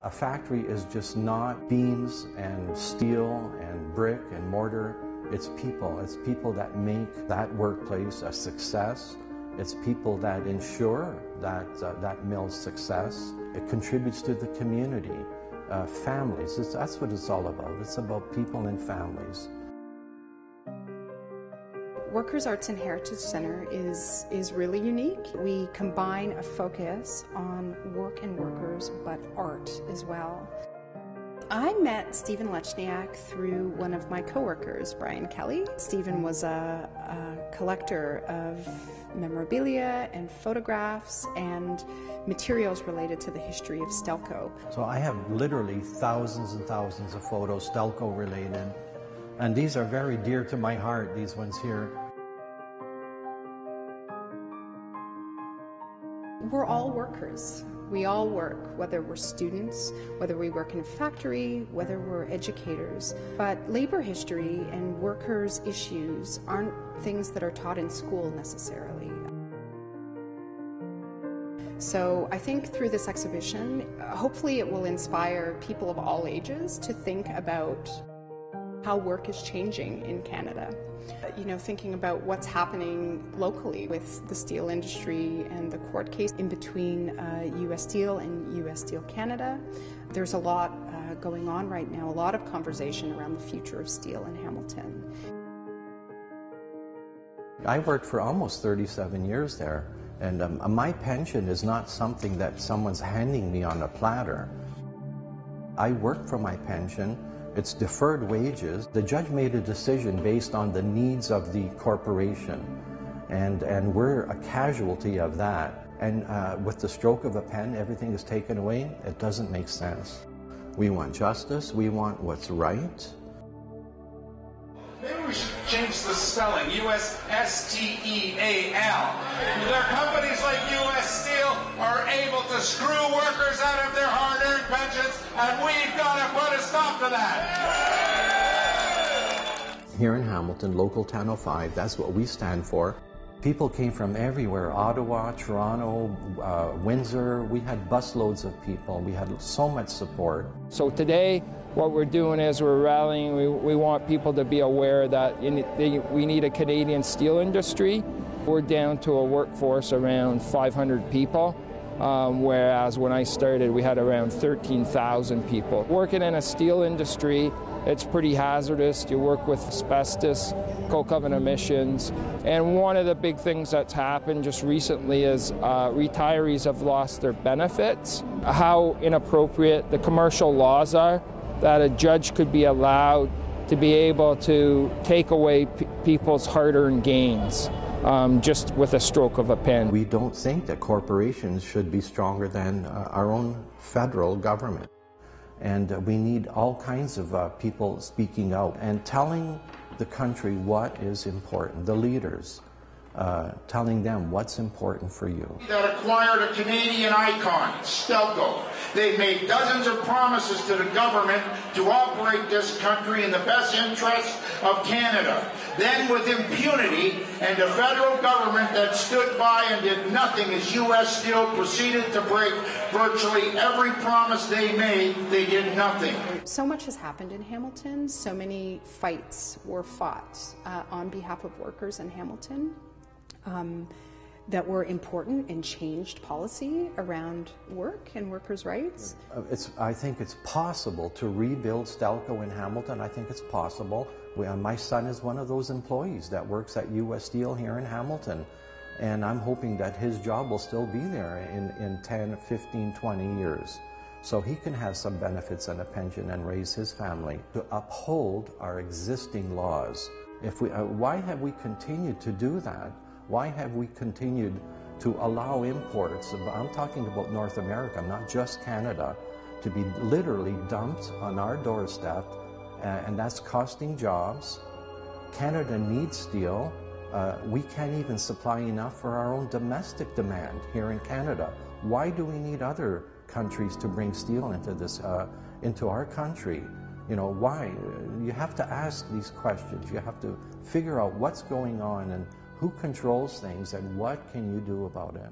A factory is just not beams and steel and brick and mortar. It's people. It's people that make that workplace a success. It's people that ensure that that mill's success. It contributes to the community, families. That's what it's all about. It's about people and families. Workers Arts and Heritage Centre is really unique. We combine a focus on work and workers, but art as well. I met Stephen Lechniak through one of my coworkers, Brian Kelly. Stephen was a collector of memorabilia and photographs and materials related to the history of Stelco. So I have literally thousands and thousands of photos, Stelco related, and these are very dear to my heart, these ones here. We're all workers. We all work, whether we're students, whether we work in a factory, whether we're educators. But labor history and workers' issues aren't things that are taught in school necessarily. So I think through this exhibition, hopefully it will inspire people of all ages to think about how work is changing in Canada. You know, thinking about what's happening locally with the steel industry and the court case in between US Steel and US Steel Canada. There's a lot going on right now, a lot of conversation around the future of steel in Hamilton. I worked for almost 37 years there, and my pension is not something that someone's handing me on a platter. I work for my pension. It's deferred wages. The judge made a decision based on the needs of the corporation, and we're a casualty of that. And with the stroke of a pen, everything is taken away. It doesn't make sense. We want justice. We want what's right. Maybe we should change the spelling, U.S.S.T.E.A.L. Their companies like U.S. Steel are able to screw workers out of their hard-earned pensions, and we've got to put a stop to that. Here in Hamilton, Local 1005, that's what we stand for. People came from everywhere, Ottawa, Toronto, Windsor. We had busloads of people. We had so much support. So today, what we're doing is we're rallying. We want people to be aware that we need a Canadian steel industry. We're down to a workforce around 500 people, whereas when I started we had around 13,000 people. Working in a steel industry, it's pretty hazardous. You work with asbestos, coke oven emissions, and one of the big things that's happened just recently is retirees have lost their benefits. How inappropriate the commercial laws are, that a judge could be allowed to be able to take away people's hard-earned gains just with a stroke of a pen. We don't think that corporations should be stronger than our own federal government. And we need all kinds of people speaking out and telling the country what is important, the leaders, telling them what's important for you. That acquired a Canadian icon, Stelco. They made dozens of promises to the government to operate this country in the best interests of Canada. Then with impunity and a federal government that stood by and did nothing as U.S. Steel proceeded to break virtually every promise they made, they did nothing. So much has happened in Hamilton. So many fights were fought on behalf of workers in Hamilton. That were important and changed policy around work and workers' rights? I think it's possible to rebuild Stelco in Hamilton. I think it's possible. My son is one of those employees that works at US Steel here in Hamilton, and I'm hoping that his job will still be there in 10, 15, 20 years. So he can have some benefits and a pension and raise his family. To uphold our existing laws. Why have we continued to do that? Why have we continued to allow imports, I'm talking about North America, not just Canada, to be literally dumped on our doorstep, and that's costing jobs. Canada needs steel. We can't even supply enough for our own domestic demand here in Canada. Why do we need other countries to bring steel into our country? You know, why? You have to ask these questions. You have to figure out what's going on and who controls things and what can you do about it.